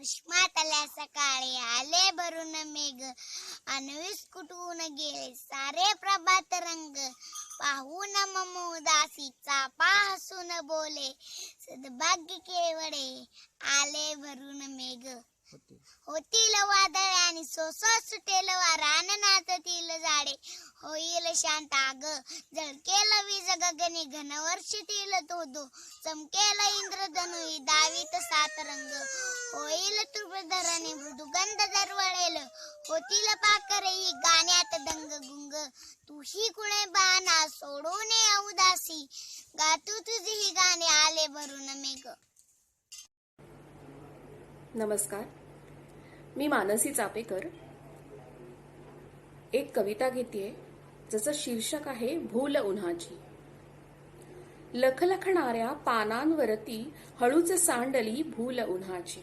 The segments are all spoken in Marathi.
ग्रीष्मात आल्या सकाळी आले भरून मेघ, अनविस कुटून गेले सारे प्रभात रंग. पाहून मम उदासी चापा हसून बोले, सद्भाग्य केवळे आले भरून मेघ. होतील वादळे आणि सोसो सुटेल वारा, नाचतील झाडे होईल शांत आग. जळकेल वीज गगनी घन वर्षीतील धोधो, चमकेल इंद्रधनु दावीत सात रंग. होईल तुर्भधरणी मृदुगंध दरवळेल, होतील पाखरेही गाण्यात दंग गुंग. तुही कुणे बाणा सोडून उदासी, गातू तुझी ही गाणे आले भरून मेघ. नमस्कार, मी मानसी चापेकर एक कविता घेतेय ज्याचं शीर्षक आहे भूल उन्हाची. लखलखणाऱ्या पानांवरती हळूच सांडली भूल उन्हाची.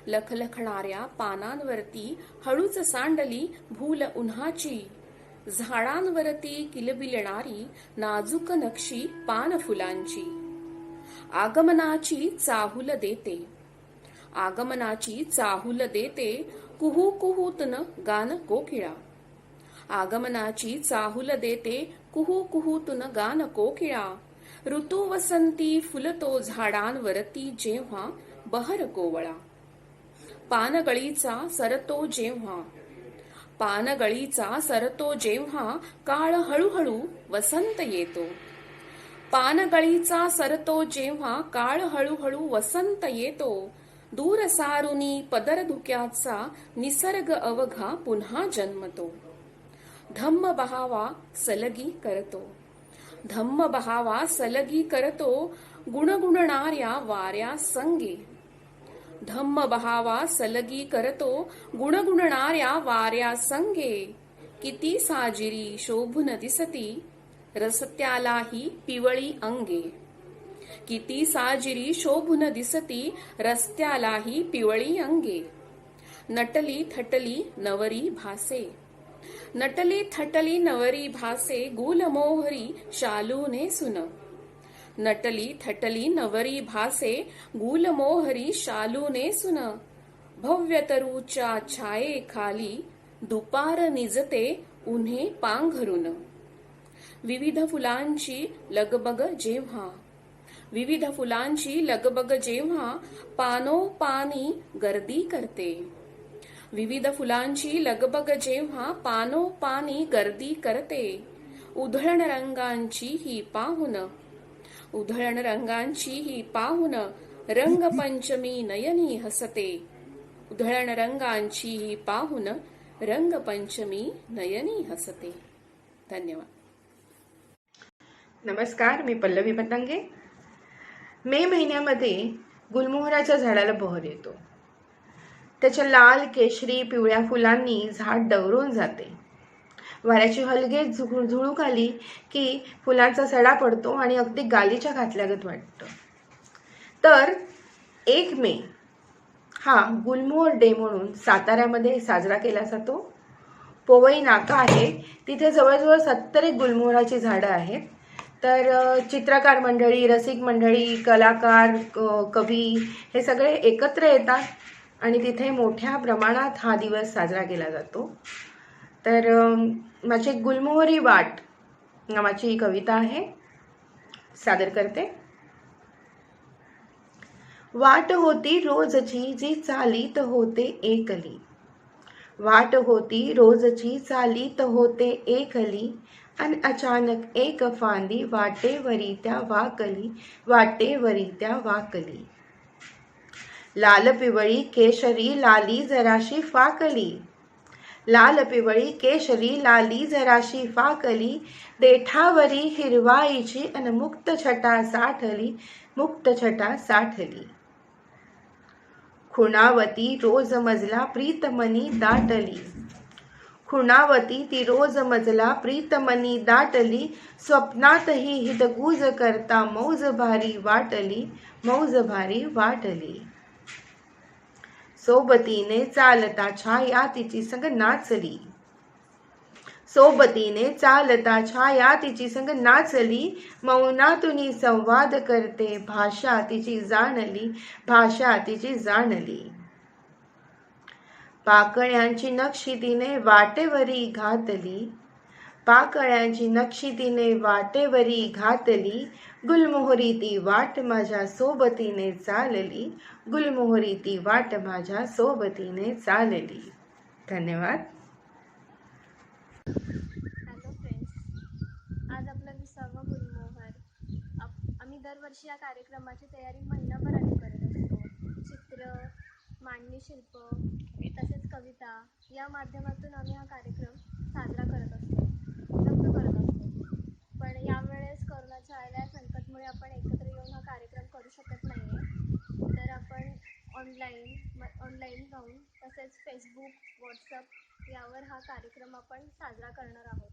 लखलखणाऱ्या पानांवरती हळूच सांडली भूल उन्हाची. झाडांवरती किलबिलणारी नाजूक नक्षी पान फुलांची. आगमनाची चाहूल देते, आगमनाची चाहूल देते, कुहू कुहूतन गान कोकिळा. आगमनाची चाहूल देते, कुहू कुहूतन गान कोकिळा. ऋतू वसंती फुलतो झाडांवरती जेव्हा बहर कोवळा. पानगळीचा सरतो जेव्हा, पानगळीचा सरतो जेव्हा, काळ हळूहळू वसंत येतो. पानगळीचा सरतो जेव्हा, काळ हळूहळू वसंत येतो. दूर सारुनी पदर धुक्याचा निसर्ग अवघा पुन्हा जन्मतो. धम्म बहावा सलगी करतो, धम्म बहावा सलगी करतो, गुणगुणणाऱ्या वाऱ्या संगे. धम्म बहावा सलगी करतो, गुणगुणणाऱ्या वाऱ्या संगे. किती साजिरी शोभून दिसती, रस्त्यालाही पिवळी अंगे. किती साजिरी शोभून दिसती, रस्त्यालाही पिवळी अंगे. नटली थटली नवरी भासे, नटली थटली नवरी भासे, गुलमोहरी शालूने सुन. नटली थटली नवरी भासे, गुलमोहरी शालूने सुन. भव्य तरूच्या छायेखाली दुपार निजते उन्हे पांघरून. विविध फुलांची लगबग जेव्हा, विविध फुलांची लगबग जेव्हा, पानोपानी गर्दी करते. विविध फुलांची लगबग जेव्हा, पानोपानी गर्दी करते. उधळण रंगांची ही पाहुन, उधळण रंगांची ही पाहुन, रंगपंचमी नयनी हसते. उधळण रंगांची ही पाहुन, रंगपंचमी नयनी हसते. धन्यवाद. नमस्कार, मी पल्लवी पतंगे. मे महिन्यामध्ये गुलमोहराच्या झाडाला बहर येतो. त्याच्या लाल केशरी पिवळ्या फुलांनी झाड डवरून जाते. वाऱ्याची हलगे झुळूक आली की फुलांचा सडा पडतो आणि अगदी गालीच्या घातल्यागत वाटतं. तर 1 मे हा गुलमोहर डे म्हणून साताऱ्यामध्ये साजरा केला जातो. पोवई नाका आहे, तिथे जवळजवळ 70 गुलमोहराची झाडं आहेत. तर चित्रकार मंडळी, रसिक मंडळी, कलाकार, कवी हे सगळे एकत्र येतात आणि तिथे मोठ्या प्रमाणात हा दिवस साजरा केला जातो. तर माझी गुलमोहरी वाट नावाची ही कविता आहे, सादर करते. वाट होती रोजची जी चालीत होते एकली, वाट होती रोजची चालीत होते एकली, अन अचानक एक फांदी वाटेवरी त्या वाकली, वाटेवरी त्या वाकली. लाल पिवळी केशरी लाली जराशी फाकली, लाल पिवळी केशरी लाली जराशी फाकली. देठावरी हिरवाईची अन मुक्त छटा साठली, मुक्त छटा साठली. खुणावती रोज मजला प्रीतमनी दाटली, खुणावती ती रोज मजला प्रीतमनी दाटली. स्वप्नातही हितगुज करता मौज भारी वाटली, मौज भारी वाटली. सोबतीने चालता छाया तिची संग नाचली, सोबतीने चालता छाया तिची संग नाचली. मौनातून संवाद करते भाषा तिची जाणली, भाषा तिची जाणली. पाकळ्यांची नक्षी तिने वाटेवरी घातली, पाकळ्यांची नक्षी तिने वाटेवरी घातली, गुलमोहरी ती वाट माझ्या सोबतीने चालली, गुलमोहरी ती वाट माझ्या सोबतीने चालली. धन्यवाद. हॅलो फ्रेंड्स, आज आपला 20वा गुलमोहर. आम्ही दरवर्षी या कार्यक्रमाची तयारी महिनाभराने करत असतो. चित्र, मांडणी शिल्प तसेच कविता या माध्यमातून आम्ही हा कार्यक्रम साजरा करत असतो, व्यक्त करत असतो. पण यावेळेस कोरोनाच्या आलेल्या संकटमुळे आपण एकत्र येऊन हा कार्यक्रम करू शकत नाही आहे. तर आपण ऑनलाईन जाऊन तसेच फेसबुक, व्हॉट्सअप यावर हा कार्यक्रम आपण साजरा करणार आहोत.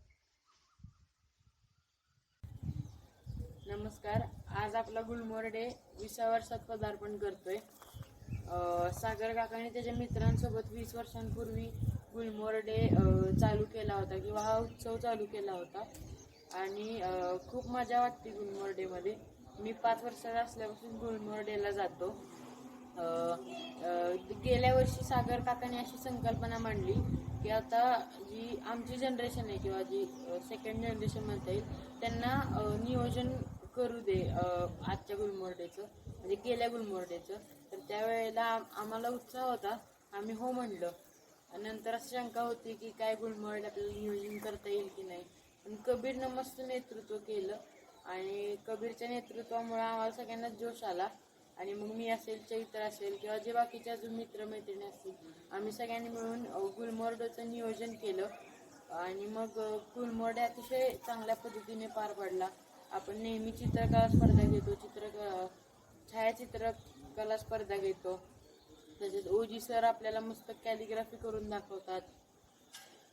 नमस्कार. आज आपला गुलमोहर डे 20व्या वर्षात पदार्पण करतोय. सागर काकाने त्याच्या मित्रांसोबत 20 वर्षांपूर्वी गुलमोहर डे चालू केला होता किंवा हा उत्सव चालू केला होता आणि खूप मजा वाटते गुलमोहर डेमध्ये. मी 5 वर्षाचा असल्यापासून गुलमोहर डेला जातो. गेल्या वर्षी सागर काकाने अशी संकल्पना मांडली की आता जी आमची जनरेशन आहे किंवा जी सेकंड जनरेशन म्हणता येईल त्यांना नियोजन करू दे आजच्या गुलमोहर डेचं, म्हणजे गेल्या गुलमोहर डेचं. तर त्यावेळेला आम्हाला उत्साह होता, आम्ही हो म्हणलं. नंतर असं शंका होती की काय गुलमोहर आपल्याला नियोजन करता येईल की नाही, पण कबीरनं मस्त नेतृत्व केलं आणि कबीरच्या नेतृत्वामुळे आम्हाला सगळ्यांना जोश आला. आणि मग मी असेल, चैत्र असेल किंवा जे बाकीचे अजून मित्रमैत्रिणी असतील, आम्ही सगळ्यांनी मिळून गुलमोहर डेचं नियोजन केलं आणि मग गुलमोहर डे अतिशय चांगल्या पद्धतीने पार पडला. आपण नेहमी चित्रकला स्पर्धा घेतो, छायाचित्रकला स्पर्धा घेतो. तसेच ओजी सर आपल्याला मस्त कॅलिग्राफी करून दाखवतात.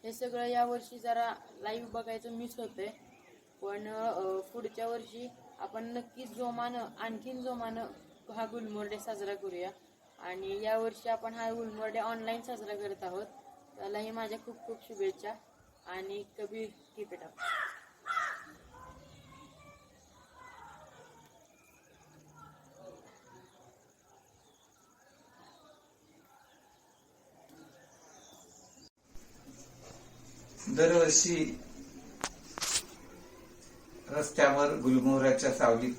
हे सगळं यावर्षी जरा लाईव्ह बघायचं मिस होतंय, पण पुढच्या वर्षी आपण नक्कीच आणखीन जोमानं हा गुलमोहर डे साजरा करूया. आणि यावर्षी आपण हा गुलमोहर डे ऑनलाईन साजरा करत आहोत. त्यालाही माझ्या खूप खूप शुभेच्छा आणि कबीर कीप इट अप. दरवर्षी रस्त्यावर गुलमोहराच्या सावलीत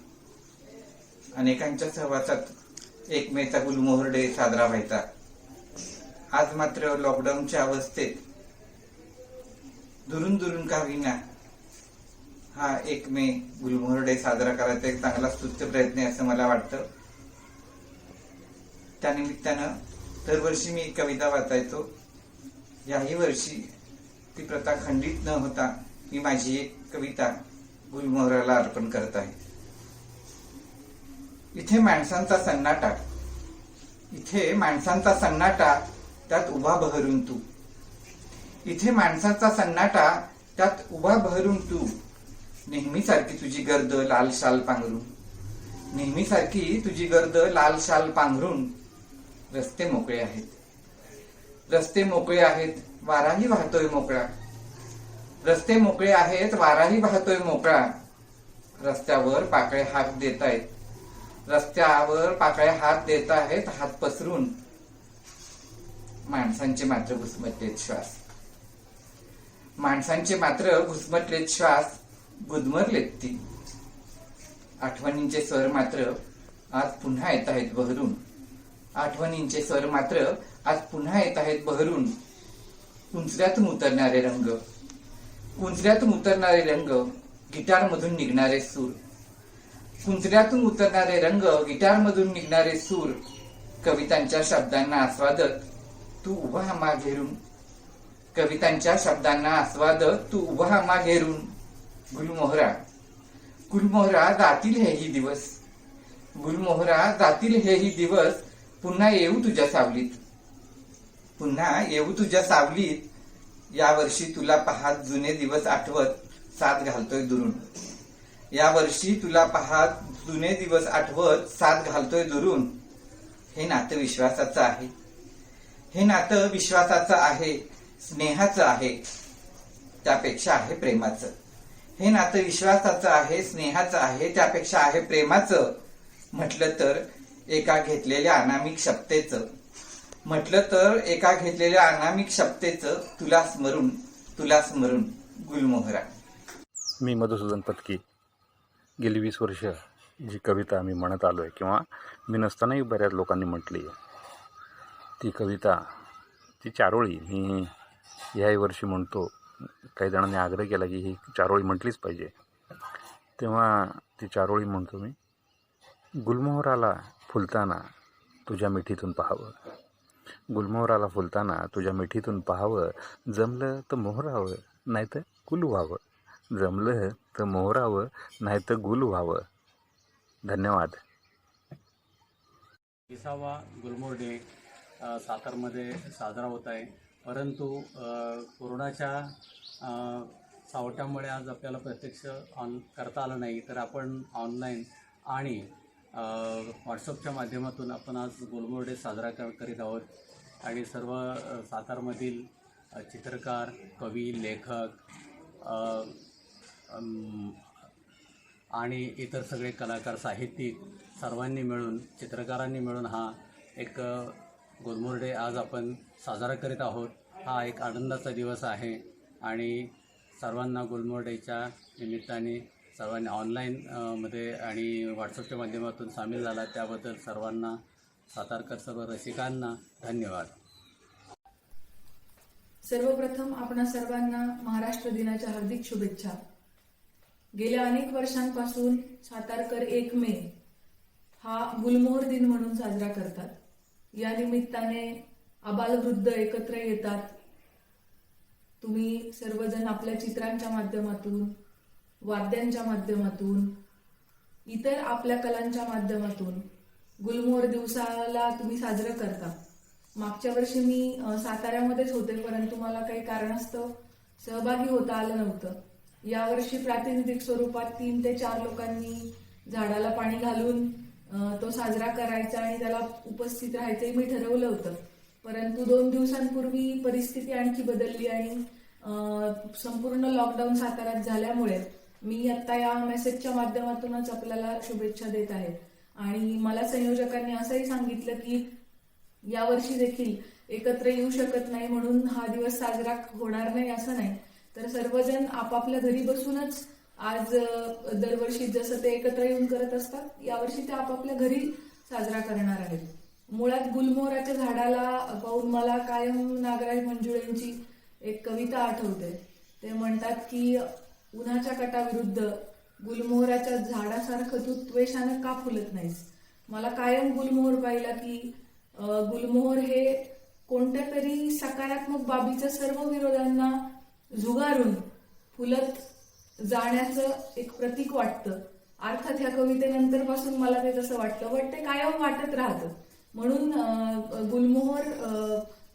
अनेकांच्या सहवासात 1 मेचा गुलमोहर डे साजरा व्हायचा. आज मात्र लॉकडाऊनच्या अवस्थेत दुरून का होईना हा 1 मे गुलमोहर डे साजरा करायचा एक चांगला स्तुत्य प्रयत्न आहे असं मला वाटतं. त्यानिमित्तानं दरवर्षी मी कविता वाचायचो. याही वर्षी ती प्रथा खंडित न होता मी माझी एक कविता गुलमोहराला अर्पण करत आहे. इथे माणसांचा सन्नाटा त्यात उभा बहरून तू. इथे माणसांचा सन्नाटा त्यात उभा बहरून तू. नेहमीसारखी तुझी गर्द लाल शाल पांघरून, नेहमीसारखी तुझी गर्द लाल शाल पांघरून. रस्ते मोकळे आहेत, रस्ते मोकळे आहेत, वाराही वाहतोय मोकळा. रस्ते मोकळे आहेत, वाराही वाहतोय मोकळा. रस्त्यावर पाकळे हात देत आहेत, रस्त्यावर पाकळे हात देत आहेत हात पसरून. माणसांचे मात्र घुसमटलेत श्वास, माणसांचे मात्र घुसमटलेत श्वास. गुदमरलेत ती आठवणींचे स्वर मात्र आज पुन्हा येत आहेत बहरून. आठवणींचे स्वर मात्र आज पुन्हा येत आहेत बहरून. कुंचऱ्यातून उतरणारे रंग, कुंचऱ्यातून उतरणारे रंग, गिटारमधून निघणारे सूर. कुंचऱ्यातून उतरणारे रंग, गिटारमधून निघणारे सूर. कवितांच्या शब्दांना आस्वादत तू उभा हा माग घेरून. कवितांच्या शब्दांना आस्वादत तू उभा हा माग घेरून. गुलमोहरा, गुलमोहरा जातील हेही दिवस, गुलमोहरा जातील हेही दिवस. पुन्हा येऊ तुझ्या सावलीत, पुन्हा येऊ तुझ्या सावलीत. यावर्षी तुला पाहत जुने दिवस आठवत साथ घालतोय दुरून. यावर्षी तुला पाहत जुने दिवस आठवत साथ घालतोय दुरून. हे नातं विश्वासाचं आहे, हे नातं विश्वासाचं आहे, स्नेहाचं आहे, त्यापेक्षा आहे प्रेमाचं. हे नातं विश्वासाचं आहे, स्नेहाचं आहे, त्यापेक्षा आहे प्रेमाचं. म्हटलं तर एका घेतलेल्या अनामिक शब्देचं, म्हटलं तर एका घेतलेल्या अनामिक शब्देचं तुला स्मरून गुलमोहरा. मी मधुसूदन पत्की. गेली 20 वर्ष जी कविता मी म्हणत आलो आहे किंवा मी नसतानाही बऱ्याच लोकांनी म्हटली आहे, ती कविता, ती चारोळी मी याही वर्षी म्हणतो. काही जणांनी आग्रह केला की ही चारोळी म्हटलीच पाहिजे, तेव्हा ती चारोळी म्हणतो मी. गुलमोहराला फुलताना तुझ्या मिठीतून पाहावं, गुलमोहराला फुलताना तुझ्या मिठीतून पाहावं, जमलं तर मोहरावं नाही तर गुल व्हावं, जमलं तर मोहरावं नाही तर गुल व्हावं. धन्यवाद. 20वा गुलमोहर डे सातारमध्ये साजरा होत आहे, परंतु कोरोनाच्या सावटामुळे आज आपल्याला प्रत्यक्ष करता आलं नाही, तर आपण ऑनलाईन आणि व्हॉट्सअपच्या माध्यमातून आपण आज गुलमोहर डे साजरा करीत आहोत. आणि सर्व सातारमधील चित्रकार, कवी, लेखक आणि इतर सगळे कलाकार, साहित्यिक सर्वांनी मिळून, चित्रकारांनी मिळून हा एक गुलमोहर डे आज आपण साजरा करीत आहोत. हा एक आनंदाचा दिवस आहे आणि सर्वांना गुलमोहर डेच्या निमित्ताने सर्वांनी ऑनलाईन मध्ये आणि व्हॉट्सअपच्या माध्यमातून सामील झाला, त्याबद्दल सर्वांना, सातारकर सर्व रसिकांना धन्यवाद. सर्वप्रथम आपणा सर्वांना महाराष्ट्र दिनाच्या हार्दिक शुभेच्छा. गेल्या अनेक वर्षांपासून सातारकर 1 मे हा गुलमोहर दिन म्हणून साजरा करतात. या निमित्ताने आबालवृद्ध एकत्र येतात. तुम्ही सर्वजण आपल्या चित्रांच्या माध्यमातून, वाद्यांच्या माध्यमातून, इतर आपल्या कलांच्या माध्यमातून गुलमोहर दिवसाला तुम्ही साजरं करता. मागच्या वर्षी मी साताऱ्यामध्येच होते, परंतु मला काही कारणास्तव सहभागी होता आलं नव्हतं. यावर्षी प्रातिनिधिक स्वरूपात 3 ते 4 लोकांनी झाडाला पाणी घालून तो साजरा करायचा आणि त्याला उपस्थित राहायचंही मी ठरवलं होतं. परंतु 2 दिवसांपूर्वी परिस्थिती आणखी बदलली आणि संपूर्ण लॉकडाऊन साताऱ्यात झाल्यामुळे मी आता या मेसेजच्या माध्यमातूनच आपल्याला शुभेच्छा देत आहे. आणि मला संयोजकांनी असंही सांगितलं की यावर्षी देखील एकत्र येऊ शकत नाही म्हणून हा दिवस साजरा होणार नाही असं नाही, तर सर्वजण आपापल्या घरी बसूनच आज दरवर्षी जसं ते एकत्र येऊन करत असतात, यावर्षी ते आपापल्या घरी साजरा करणार आहेत. मुळात गुलमोहराच्या झाडाला पाहून मला कायम नागराज मंजुळेंची एक कविता आठवते. ते म्हणतात की उन्हाच्या कटाविरुद्ध गुलमोहराच्या झाडासारखं तू त्वेषानं का फुलत नाहीस. मला कायम गुलमोहर पाहिला की गुलमोहर हे कोणत्या तरी सकारात्मक बाबीचं सर्व विरोधांना झुगारून फुलत जाण्याचं एक प्रतीक वाटतं. अर्थात ह्या कवितेनंतर पासून मला ते तसं वाटतं, पण ते कायम वाटत राहतं. म्हणून गुलमोहर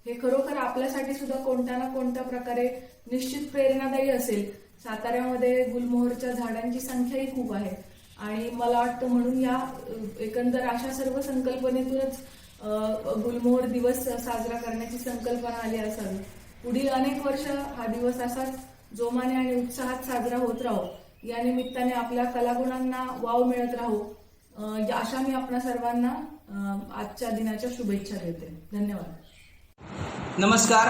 हे खरोखर आपल्यासाठी सुद्धा कोणत्या ना कोणत्या प्रकारे निश्चित प्रेरणादायी असेल. साताऱ्यामध्ये गुलमोहरच्या झाडांची संख्याही खूप आहे आणि मला वाटतं म्हणून या एकंदर अशा सर्व संकल्पनेतूनच गुलमोहर दिवस साजरा करण्याची संकल्पना आली असावी. पुढील अनेक वर्ष हा दिवस असाच जोमाने आणि उत्साहात साजरा होत राहो. या निमित्ताने आपल्या कलागुणांना वाव मिळत राहो, अशा मी आपल्या सर्वांना आजच्या दिनाच्या शुभेच्छा देते. धन्यवाद. नमस्कार,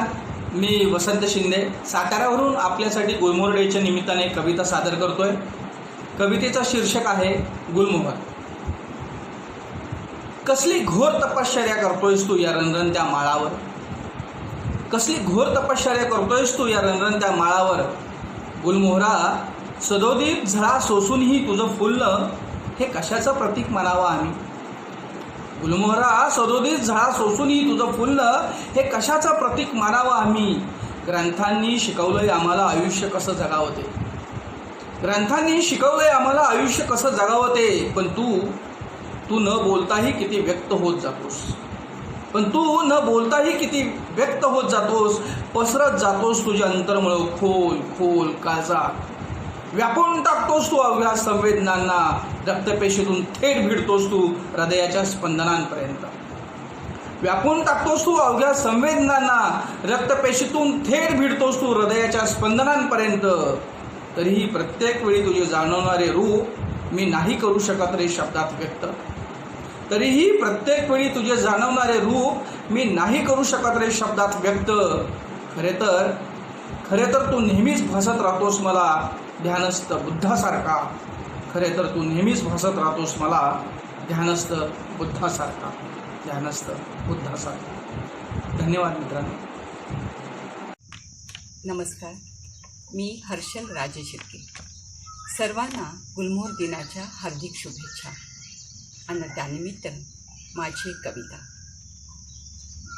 मी वसंत शिंदे साताऱ्यावरून आपल्यासाठी गुलमोहर डेच्या निमित्ताने कविता सादर करतोय. कवितेचं शीर्षक आहे गुलमोहर. कसली घोर तपश्चर्या करतोयस तू या रणरणत्या माळावर, कसली घोर तपश्चर्या करतोयस तू या रणरणत्या माळावर. गुलमोहरा, सदोदित झळा सोसूनही तुझं फुललं हे कशाचं प्रतीक म्हणावं आम्ही. गुलमोहरा, सदोदित झळा सोसूनही तुझं फुललं हे कशाचं प्रतीक मानावं आम्ही. ग्रंथांनी शिकवलंय आम्हाला आयुष्य कसं जगावं ते, ग्रंथांनी शिकवलंय आम्हाला आयुष्य कसं जगावं ते. पण तू न बोलताही किती व्यक्त होत जातोस, पण तू न बोलताही किती व्यक्त होत जातोस. पसरत जातोस तुझ्या अंतर्मळ खोल खोल काळजा. व्यापून टाकतोस तू अवघ्या संवेदनांना. रक्तपेशीतून थेट भिडतोस तू हृदयाच्या स्पंदनांपर्यंत. व्यापून टाकतोस तू अवघ्या संवेदनांना. रक्तपेशीतून थेट भिडतोस तू हृदयाच्या स्पंदनांपर्यंत. तरीही प्रत्येक वेळी तुझे जाणवणारे रूप मी नाही करू शकत रे शब्दात व्यक्त. तरीही प्रत्येक वेळी तुझे जाणवणारे रूप मी नाही करू शकत रे शब्दात व्यक्त. खरे तर तू नेहमीच भासत राहतोस मला ध्यानस्थ बुद्धासारखा. खरे तर तू नेहमीच भासत राहतोस मला ध्यानस्थ बुद्धासारखा. धन्यवाद मित्रांनो. नमस्कार, मी हर्षल राजे शिर्के. सर्वांना गुलमोहर दिनाच्या हार्दिक शुभेच्छा. आणि त्यानिमित्त माझी एक कविता.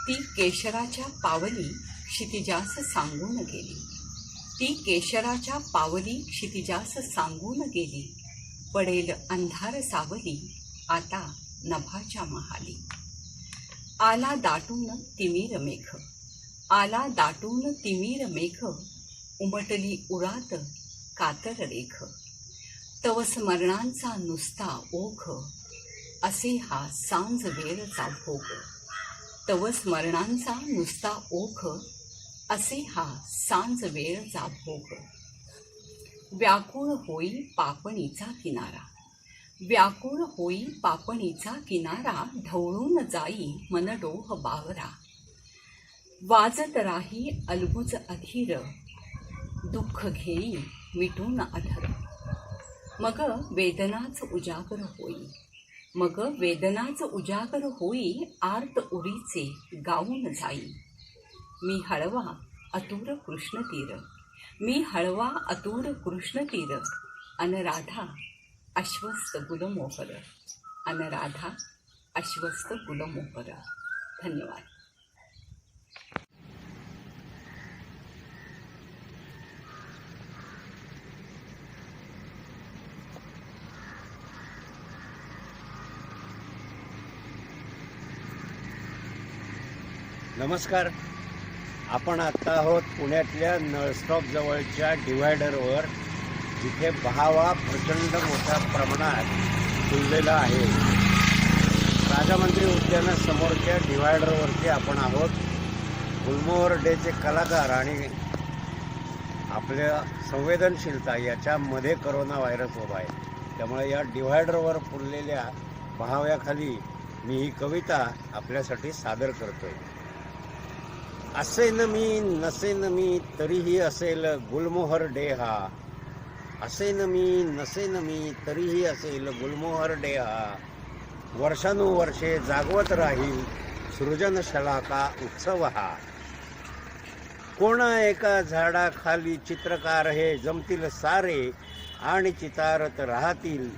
ती केशराच्या पावली क्षितिजास सांगून गेली. ती केशराच्या पावली क्षितिजास सांगून गेली. पडेल अंधार सावली आता नभाच्या महाली. आला दाटून तिमीर मेघ, आला दाटून तिमीर मेघ. उमटली उरात कातर रेख. तव स्मरणांचा नुसता ओघ, असे हा सांज वेळचा भोग. तव स्मरणांचा नुसता ओघ, असे हा सांज वेळचा भोग. व्याकुळ होई पापणीचा किनारा, व्याकुळ होई पापणीचा किनारा. ढवळून जाई मनडोह बावरा. वाजत राही अलगुज अधीर, दुःख घेई मिटून अधर. मग वेदनाच उजागर होई, मग वेदनाच उजागर होई. आर्त उरीचे गाऊन जाई. मी हळवा अतुर कृष्णतीर, मी हळवा अतुर कृष्णतीर. अनुराधा अश्वस्त गुलमोहर, अनुराधा अश्वस्त गुलमोहर. धन्यवाद. नमस्कार. आपण आत्ता आहोत पुण्यातल्या नळस्टॉप जवळच्या डिव्हायडरवर, जिथे बहावा प्रचंड मोठ्या प्रमाणात फुललेला आहे. राजामंत्री उद्यानासमोरच्या डिव्हायडरवरती आपण आहोत. गुलमोहर डेचे कलाकार आणि आपल्या संवेदनशीलता याच्यामध्ये करोना व्हायरस उभा आहे. त्यामुळे या डिव्हायडरवर फुललेल्या बहाव्याखाली मी ही कविता आपल्यासाठी सादर करतोय. असेन मी नसेन मी तरीही असेल गुलमोहर डे हा. असेन मी नसेन मी तरीही असेल गुलमोहर डे हा. वर्षानुवर्षे जागवत राहील सृजनशलाका उत्सव हा. कोणा एका झाडाखाली चित्रकार हे जमतील सारे, आणि चितारत राहतील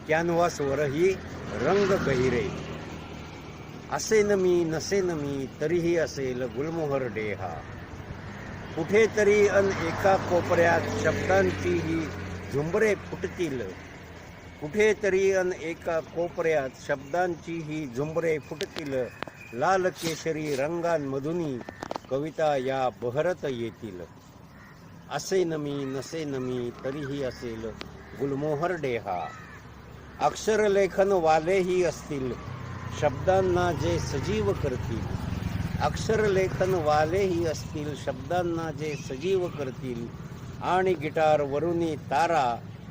कॅनव्हासवरही रंग गहिरे. असेन मी नसेन मी तरीही असेल गुलमोहर डे हा. कुठेतरी एका कोपऱ्यात शब्दांची ही झुंबरे फुटतील. कुठेतरी एका कोपऱ्यात शब्दांची ही झुंबरे फुटतील. लाल केशरी रंगांमधूनही कविता या बहरत येतील. असेन मी नसेन मी तरीही असेल गुलमोहर डे हा. अक्षरलेखन वालेही असतील शब्दांना जे सजीव करतील. अक्षरलेखन वालेही असतील शब्दांना जे सजीव करतील. आणि गिटारवरूनी तारा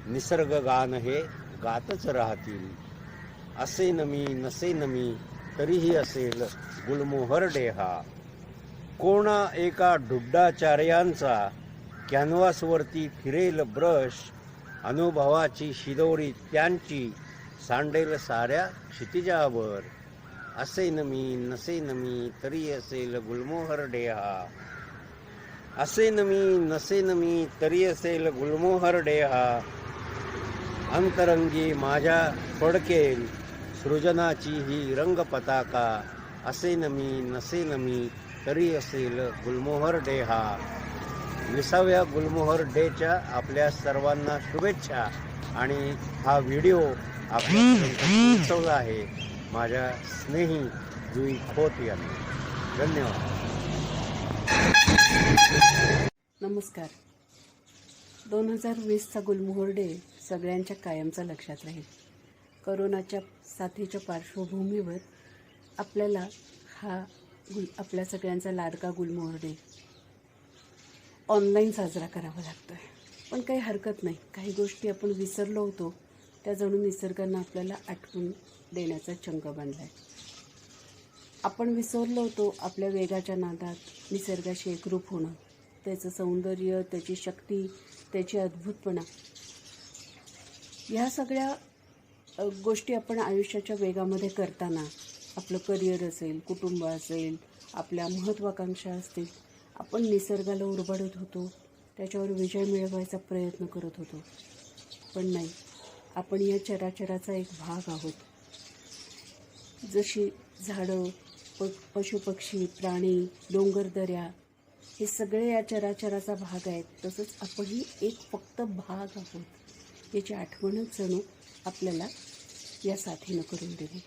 निसर्ग गान हे गातच राहतील. असेन मी नसेन मी तरीही असेल गुलमोहर डे हा. कोणा एका ढुड्डाचार्यांचा कॅनव्हासवरती फिरेल ब्रश. अनुभवाची शिदोरी त्यांची सांडेल साऱ्या क्षितिजावर. असेन मी नसेन मी तरी असेल गुलमोहर डे हा. असेन मी नसेन मी तरी असेल गुलमोहर डे हा. अंतरंगी माझ्या फडकेल सृजनाची ही रंग पताका. असेन मी नसेन मी तरी असेल गुलमोहर डे हा. 20व्या गुलमोहर डेच्या आपल्या सर्वांना शुभेच्छा. आणि हा व्हिडिओ आपल्यापर्यंत पोहोचवला आहे माझ्या स्नेही जुई खोत यांनी. धन्यवाद. नमस्कार. 2020चा गुलमोहर डे सगळ्यांच्या कायमचा लक्षात राहील. करोनाच्या साथीच्या पार्श्वभूमीवर आपल्याला आपल्या सगळ्यांचा लाडका गुलमोहर डे ऑनलाईन साजरा करावा लागतो आहे. पण काही हरकत नाही. काही गोष्टी आपण विसरलो होतो त्या जणू निसर्गानं आपल्याला आठवून देण्याचा चंग बांधला आहे. आपण विसरलो होतो आपल्या वेगाच्या नादात निसर्गाशी एकरूप होणं, त्याचं सौंदर्य, त्याची शक्ती, त्याची अद्भुतपणा. ह्या सगळ्या गोष्टी आपण आयुष्याच्या वेगामध्ये करताना आपलं करिअर असेल, कुटुंब असेल, आपल्या महत्त्वाकांक्षा असतील, आपण निसर्गाला उरबाडत होतो, त्याच्यावर विजय मिळवायचा प्रयत्न करत होतो. पण नाही, आपण या चराचराचा एक भाग आहोत. जशी झाडं, पशुपक्षी, प्राणी, डोंगरदऱ्या हे सगळे या चराचराचा भाग आहेत, तसंच आपणही एक फक्त भाग आहोत याची आठवणच जणू आपल्याला या साथीनं करून दिली.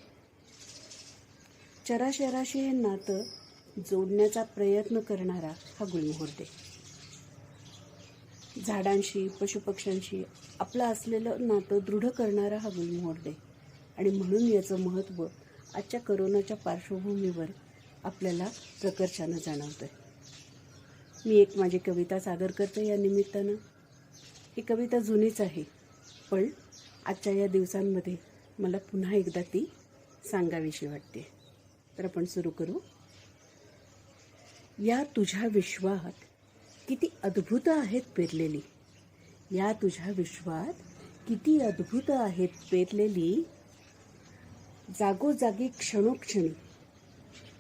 चराचराशी हे नातं जोडण्याचा प्रयत्न करणारा हा गुलमोहर. झाडांशी, पशुपक्ष्यांशी आपलं असलेलं नातं दृढ करणारा हा गुलमोहर. आणि म्हणून याचं महत्त्व आजच्या करोनाच्या पार्श्वभूमीवर आपल्याला प्रकर्षानं जाणवतं आहे. मी एक माझी कविता सादर करते या निमित्तानं. ही कविता जुनीच आहे, पण आजच्या या दिवसांमध्ये मला पुन्हा एकदा ती सांगावीशी वाटते. तर आपण सुरू करू. या तुझ्या विश्वात किती अद्भुत आहेत पेरलेली, या तुझ्या विश्वात किती अद्भुत आहेत पेरलेली, जागोजागी क्षणोक्षणी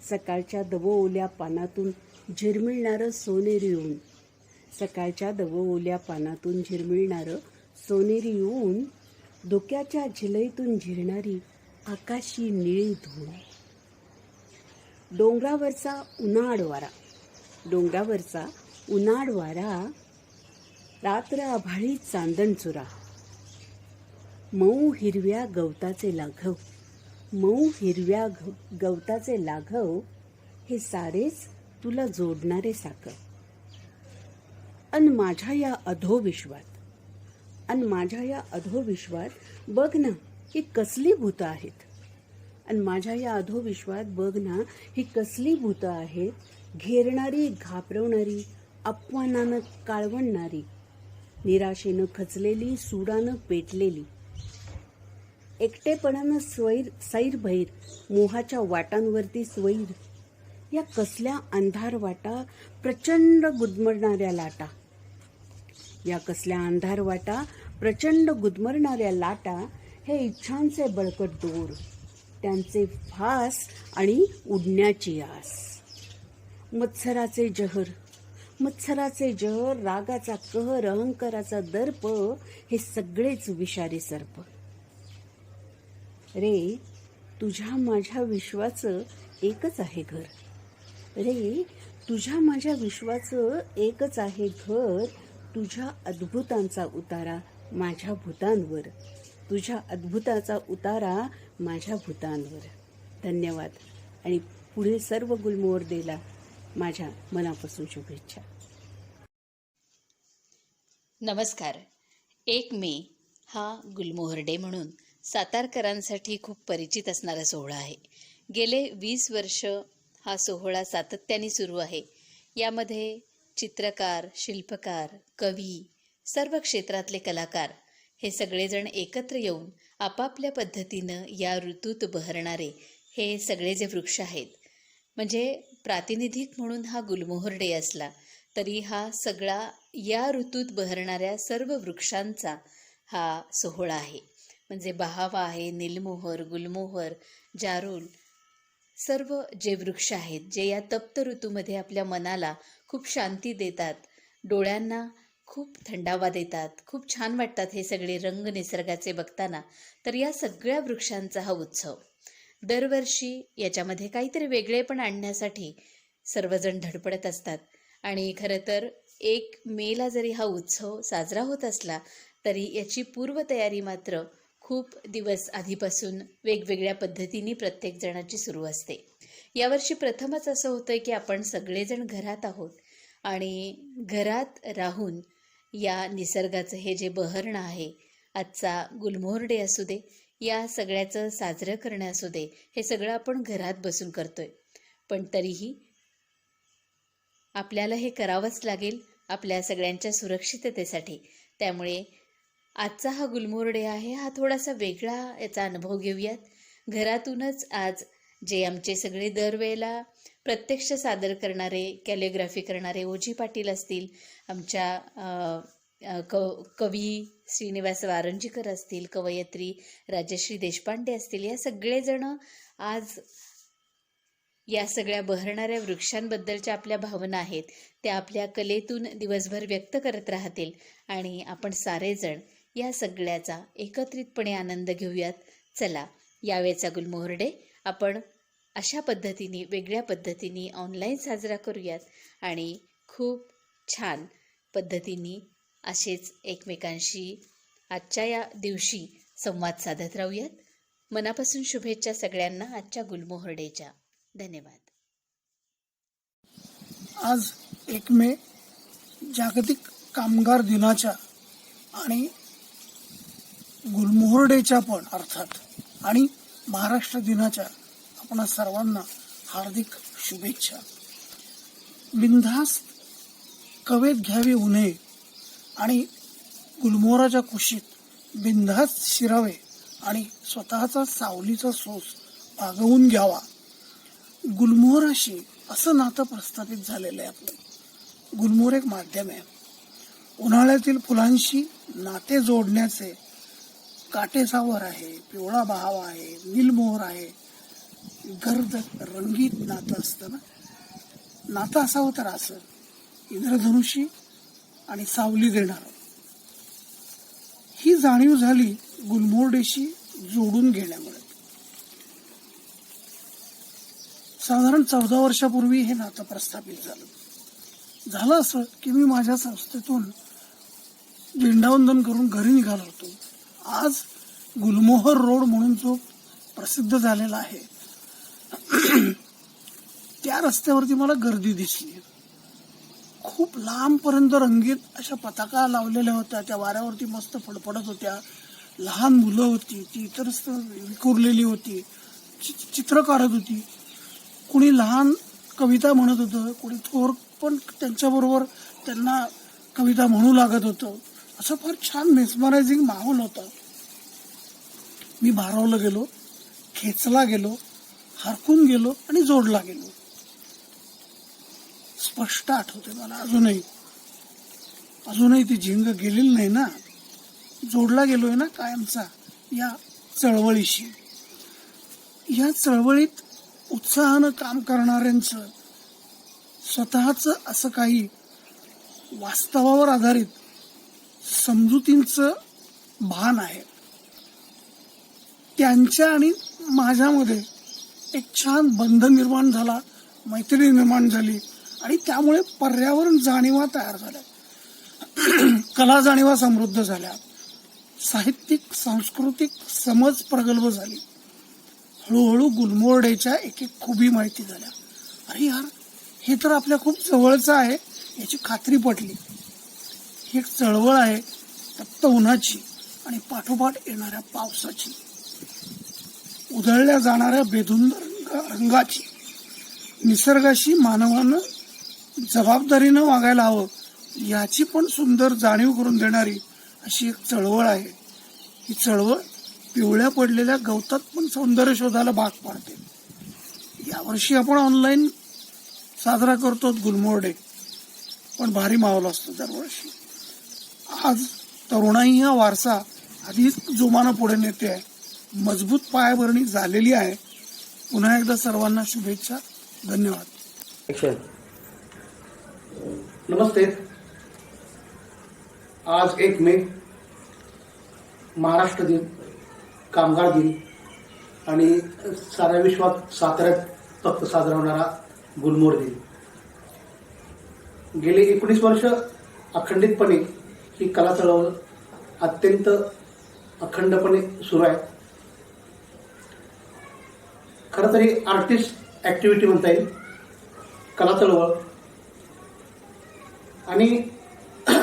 सकाळच्या दवओल्या पानातून झिरमिळणारं सोनेरी ऊन, सकाळच्या दवओल्या पानातून झिरमिळणारं सोनेरी ऊन, धुक्याच्या झिलईतून झिरणारी आकाशी निळी धूळ, डोंगरावरचा उन्हाळ वारा, डोंगरावरचा उन्हाळ वारा, रात्र आभाळी चांदण चुरा, मऊ हिरव्या गवताचे लाघव, मऊ हिरव्या गवताचे लाघव, हे सारेच तुला जोडणारे साखर. अन माझ्या या अधोविश्वात, अन माझ्या या अधोविश्वात बघ ना ही कसली भूतं आहेत, अन माझ्या या अधोविश्वात बघ ना ही कसली भूतं आहेत, घेरणारी, घाबरवणारी, अपमानानं काळवणणारी, निराशेनं खचलेली, सुडानं पेटलेली, एकटेपणानं सैरभैर, मोहाच्या वाटांवरती स्वैर, या कसल्या अंधार वाटा, प्रचंड गुदमरणाऱ्या लाटा, या कसल्या अंधार वाटा, प्रचंड गुदमरणाऱ्या लाटा, हे इच्छांचे बळकट दोर, त्यांचे फास आणि उडण्याची आस, मत्सराचे जहर, मत्सराचे जहर, रागाचा कहर, अहंकाराचा दर्प, हे सगळेच विषारी सर्प. रे तुझ्या माझ्या विश्वाचं एकच आहे घर, रे तुझ्या माझ्या विश्वाचं एकच आहे घर, तुझ्या अद्भुतांचा उतारा माझ्या भूतांवर, तुझ्या अद्भुताचा उतारा माझ्या भूतांवर. धन्यवाद आणि पुढे सर्व गुलमोहर डेला माझ्या मनापासून शुभेच्छा. नमस्कार. 1 मे हा गुलमोहर डे म्हणून सातारकरांसाठी खूप परिचित असणारा सोहळा आहे. गेले 20 वर्ष हा सोहळा सातत्याने सुरू आहे. यामध्ये चित्रकार, शिल्पकार, कवी, सर्व क्षेत्रातले कलाकार हे सगळेजण एकत्र येऊन आपापल्या पद्धतीनं या ऋतूत बहरणारे हे सगळे जे वृक्ष आहेत, म्हणजे प्रातिनिधिक म्हणून हा गुलमोहर डे असला तरी हा सगळा या ऋतूत बहरणाऱ्या सर्व वृक्षांचा हा सोहळा आहे. म्हणजे बहावा आहे, नीलमोहर, गुलमोहर, जारूल, सर्व जे वृक्ष आहेत जे या तप्त ऋतूमध्ये आपल्या मनाला खूप शांती देतात, डोळ्यांना खूप थंडावा देतात, खूप छान वाटतात हे सगळे रंग निसर्गाचे बघताना. तर या सगळ्या वृक्षांचा हा उत्सव दरवर्षी याच्यामध्ये काहीतरी वेगळेपण आणण्यासाठी सर्वजण धडपडत असतात. आणि खरं तर 1 मेला जरी हा उत्सव साजरा होत असला तरी याची पूर्वतयारी मात्र खूप दिवस आधीपासून वेगवेगळ्या पद्धतीने प्रत्येक जणाची सुरू असते. यावर्षी प्रथमच असं होतं की आपण सगळेजण घरात आहोत आणि घरात राहून या निसर्गाचं हे जे बहरणं आहे, आजचा गुलमोहर डे असू दे, या सगळ्याचं साजरं करणं असू दे, हे सगळं आपण घरात बसून करतोय. पण तरीही आपल्याला हे करावंच लागेल आपल्या सगळ्यांच्या सुरक्षिततेसाठी. त्यामुळे आजचा हा गुलमोहर डे आहे, हा थोडासा वेगळा याचा अनुभव घेऊयात. घरातूनच आज जे आमचे सगळे दरवेळेला प्रत्यक्ष सादर करणारे कॅलिओग्राफी करणारे ओजी पाटील असतील, आमच्या कवी श्रीनिवास वारंजीकर असतील, कवयित्री राजश्री देशपांडे असतील, या सगळेजण आज या सगळ्या बहरणाऱ्या वृक्षांबद्दलच्या आपल्या भावना आहेत त्या आपल्या कलेतून दिवसभर व्यक्त करत राहतील आणि आपण सारेजण या सगळ्याचा एकत्रितपणे आनंद घेऊयात. चला, यावेळचा गुलमोहर डे आपण अशा पद्धतीने, वेगळ्या पद्धतीने ऑनलाईन साजरा करूयात आणि खूप छान पद्धतीने असेच एकमेकांशी आजच्या या दिवशी संवाद साधत राहूयात. मनापासून शुभेच्छा सगळ्यांना आजच्या गुलमोहर डेच्या. धन्यवाद. आज 1 मे जागतिक कामगार दिनाच्या आणि गुलमोहर डेच्या पण अर्थात आणि महाराष्ट्र दिनाच्या आपणा सर्वांना हार्दिक शुभेच्छा. बिनधास्त कवेत घ्यावी उन्हे आणि गुलमोहराच्या कुशीत बिनधास्त शिरावे आणि स्वतःचा सावलीचा सोस भागवून घ्यावा. गुलमोहराशी असं नातं प्रस्थापित झालेलं आहे आपलं. गुलमोहर एक माध्यम आहे. उन्हाळ्यातील फुलांशी नाते जोडण्याचे काटेसावर आहे, पिवळा बहाव आहे, नीलमोहर आहे. गर्द रंगीत नातं असतं ना. नातं असावं तर असं इंद्रधनुषी आणि सावली देणारं. ही जाणीव झाली गुलमोहर डेशी जोडून घेण्यामुळे. साधारण 14 वर्षापूर्वी हे नातं प्रस्थापित झालं असं की मी माझ्या संस्थेतून झेंडावंदन करून घरी निघालो होतो. आज गुलमोहर रोड म्हणून जो प्रसिद्ध झालेला आहे त्या रस्त्यावरती मला गर्दी दिसली. खूप लांबपर्यंत रंगीत अशा पताका लावलेल्या होत्या, त्या वाऱ्यावरती मस्त फडफडत होत्या. लहान मुलं होती, ती इतर विखुरलेली होती, चित्र काढत होती. कुणी लहान कविता म्हणत होतं, कुणी थोर पण त्यांच्याबरोबर त्यांना कविता म्हणू लागत होतं. असं फार छान मेस्मरायझिंग माहोल होता. मी भारावलं गेलो, खेचला गेलो, हरकून गेलो आणि जोडला गेलो. स्पष्ट आठवते मला अजूनही ती झिंग गेलेली नाही ना. जोडला गेलोय ना कायमचा या चळवळीशी. या चळवळीत उत्साहानं काम करणाऱ्यांचं स्वतःचं असं काही वास्तवावर आधारित समजुतींचं भान आहे. त्यांच्या आणि माझ्यामध्ये एक छान बंध निर्माण झाला, मैत्री निर्माण झाली आणि त्यामुळे पर्यावरण जाणीवा तयार झाल्या, कला जाणीवा समृद्ध झाल्या, साहित्यिक सांस्कृतिक समज प्रगल्भ झाली. हळूहळू गुलमोहर डेच्या एक एक खूबी माहिती झाल्या. अरे यार, हे तर आपल्या खूप जवळचं आहे याची खात्री पटली. ही एक चळवळ आहे तप्त उन्हाची आणि पाठोपाठ येणाऱ्या पावसाची, उधळल्या जाणाऱ्या बेधुंद रंगाची. निसर्गाशी मानवानं जबाबदारीनं वागायला हवं याची पण सुंदर जाणीव करून देणारी अशी एक चळवळ आहे. ही चळवळ पिवळ्या पडलेल्या गवतात पण सौंदर्य शोधायला भाग पाडते. यावर्षी आपण ऑनलाईन साजरा करतो गुलमोहर डे, पण भारी माहोल असतो दरवर्षी. आज तरुणाई हा वारसा अधिक जोमानं पुढे नेते आहे, मजबूत पायाभरणी झालेली आहे. पुन्हा एकदा सर्वांना शुभेच्छा. धन्यवाद. नमस्ते. आज 1 मे महाराष्ट्र दिन, कामगार दिन आणि साऱ्या विश्वात साताऱ्यात फक्त साजरा होणारा गुलमोहर दिन. गेली 19 वर्ष अखंडितपणे ही कला चळवळ अत्यंत अखंडपणे सुरू आहे. खरं तरी आर्टिस्ट ऍक्टिव्हिटी म्हणता येईल कला चळवळ. आणि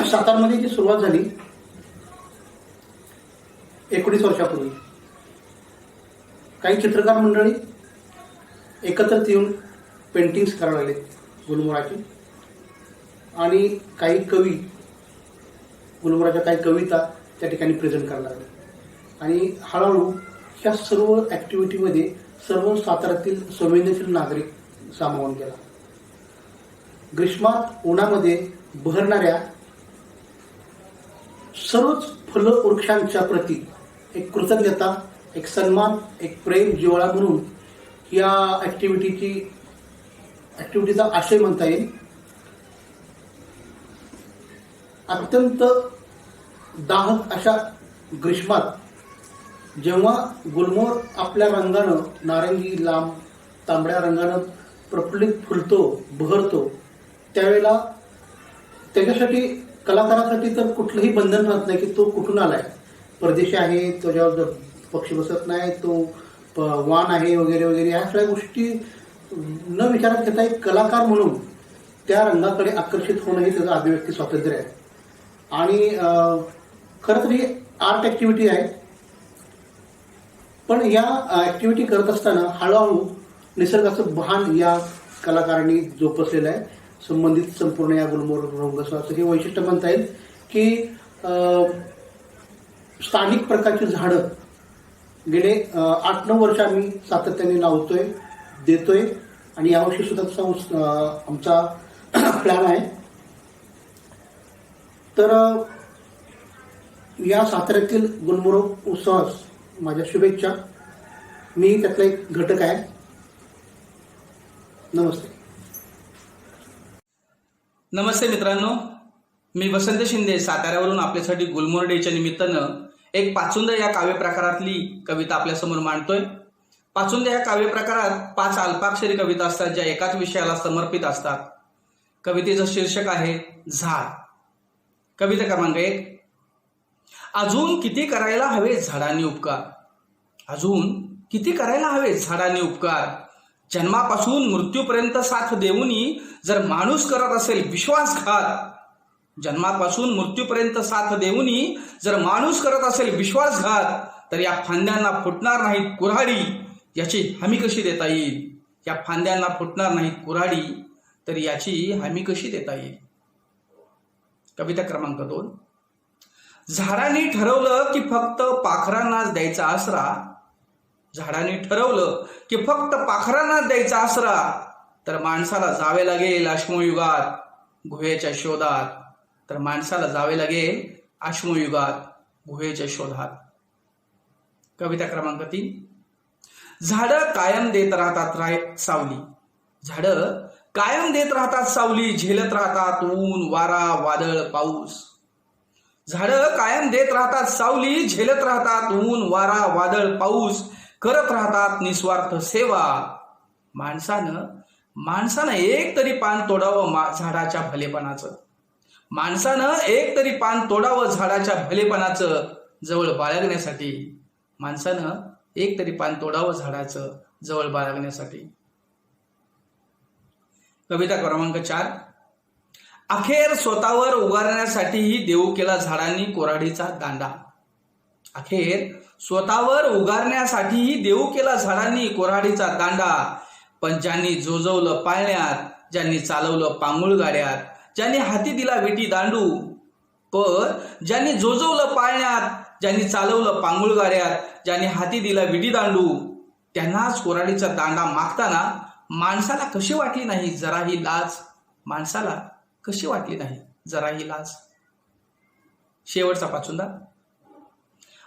सातारमध्ये जी सुरुवात झाली 19 वर्षापूर्वी, काही चित्रकार मंडळी एकत्रित येऊन पेंटिंग्स करायला लागले गुलमोहराची, आणि काही कवी गुलमोहराच्या काही कविता त्या ठिकाणी प्रेझेंट करायला लागले. आणि हळूहळू ह्या सर्व ऍक्टिव्हिटीमध्ये सर्व साताऱ्यातील संवेदनशील नागरिक सामावून गेला. ग्रीष्मात उन्हामध्ये बहरणाऱ्या सर्वच फलवृक्षांच्या प्रती एक कृतज्ञता, एक सन्मान, एक प्रेम जिव्हाळा म्हणून या ऍक्टिव्हिटीचा आशय म्हणता येईल. अत्यंत दाहक अशा ग्रीष्मात जेव्हा गुलमोहर आपल्या रंगानं, नारंगी, लांब, तांबड्या रंगानं प्रफुल्लित फुलतो, बहरतो, त्यावेळेला त्याच्यासाठी, कलाकारासाठी तर कुठलंही बंधन राहत नाही की तो कुठून आलाय, परदेशी आहे, त्याच्यावर पक्षी बसत नाही, तो वाण आहे वगैरे वगैरे, ह्या सगळ्या गोष्टी न विचारात घेता एक कलाकार म्हणून त्या रंगाकडे आकर्षित होणं हे त्याचं अभिव्यक्ती स्वातंत्र्य आहे. आणि खरं तर ही आर्ट ऍक्टिव्हिटी आहे, पण या ऍक्टिव्हिटी करत असताना हळूहळू निसर्गाचं भान या कलाकारांनी जोपासलेलं आहे. संबंधित संपूर्ण या गुलमोहर रंगोत्सवाचं हे वैशिष्ट्य म्हणता येईल की स्थानिक प्रकारची झाडं गेले 8-9 वर्ष आम्ही सातत्याने लावतोय, देतोय आणि यावर्षी सुद्धा आमचा प्लॅन आहे. तर या साताऱ्यातील गुलमोहर उत्सवास माझ्या शुभेच्छा. मी त्यातला एक घटक आहे. नमस्ते. नमस्ते मित्रांनो, मी वसंत शिंदे साताऱ्यावरून आपल्यासाठी गुलमोहर डेच्या निमित्तानं एक पाचुंदा या काव्य प्रकारातली कविता आपल्यासमोर मांडतोय. पाचुंदा या काव्य प्रकारात 5 अल्पाक्षरी कविता असतात ज्या एकाच विषयाला समर्पित असतात. कवितेचं शीर्षक आहे झाड. कविता क्रमांक 1. अजून किती करायला हवे झाडांनी उपकार, अजून किती करायला हवे झाडांनी उपकार, जन्मापासून मृत्यूपर्यंत साथ देऊनी जर माणूस करत असेल विश्वासघात, जन्मापासून मृत्यूपर्यंत साथ देऊनी जर माणूस करत असेल विश्वासघात, तर या फांद्यांना फुटणार नाहीत कुऱ्हाडी, याची हमी कशी देता येईल. या फांद्यांना फुटणार नाहीत कुऱ्हाडी, तर याची हमी कशी देता येईल. कविता क्रमांक 2. झाडांनी ठरवलं की फक्त पाखरांनाच द्यायचा आसरा, झाडांनी ठरवलं की फक्त पाखरांनाच द्यायचा आसरा, तर माणसाला जावे लागेल अश्मयुगात गुहेच्या शोधात, तर माणसाला जावे लागेल अश्मयुगात गुहेच्या शोधात. कविता क्रमांक 3. झाडं कायम देत राहतात सावली, झाडं कायम देत राहतात सावली, झेलत राहतात ऊन, वारा, वादळ, पाऊस, झाडं कायम देत राहतात सावली, झेलत राहतात ऊन, वारा, वादळ, पाऊस, करत राहतात निस्वार्थ सेवा. माणसानं एक तरी पान तोडावं झाडाच्या भलेपणाचं, माणसानं एक तरी पान तोडावं झाडाच्या भलेपणाचं जवळ बाळगण्यासाठी, माणसानं एक तरी पान तोडावं झाडाचं जवळ बाळगण्यासाठी. कविता क्रमांक 4. अखेर स्वतःवर उगारण्यासाठीही देऊ केला झाडांनी कोराडीचा दांडा, अखेर स्वतःवर उगारण्यासाठीही देऊ केला झाडांनी कोराडीचा दांडा, पण ज्यांनी जोजवलं पाळण्यात, ज्यांनी चालवलं पांगुळ गाड्यात, ज्यांनी हाती दिला विटी दांडू, पण ज्यांनी जोजवलं पाळण्यात, ज्यांनी चालवलं पांगुळ गाड्यात, ज्यांनी हाती दिला विटी दांडू, त्यांनाच कोराडीचा दांडा मागताना माणसाला कशी वाटली नाही जराही लाज, माणसाला कशी वाटली नाही जराही लाज. शेवटचा पाचुंदा.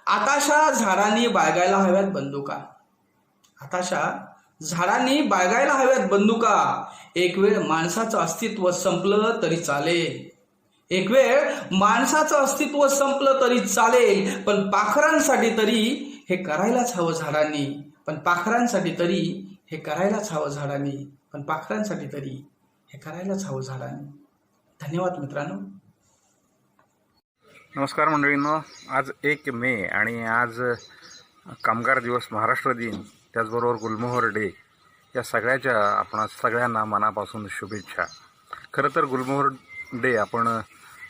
आताशा झाडांनी बाळगायला हव्यात बंदुका, आताशा झाडांनी बाळगायला हव्यात बंदुका, एक वेळ माणसाचं अस्तित्व संपलं तरी चालेल, एक वेळ माणसाचं अस्तित्व संपलं तरी चालेल, पण पाखरांसाठी तरी हे करायलाच हवं झाडांनी, पण पाखरांसाठी तरी हे करायलाच हवं झाडांनी, पण पाखरांसाठी तरी हे करायलाच हवं झाडांनी. धन्यवाद मित्रांनो. नमस्कार मंडळींनो. आज 1 मे आणि आज कामगार दिवस, महाराष्ट्र दिन, त्याचबरोबर गुलमोहर डे, या सगळ्याच्या आपण सगळ्यांना मनापासून शुभेच्छा. खरं तर गुलमोहर डे आपण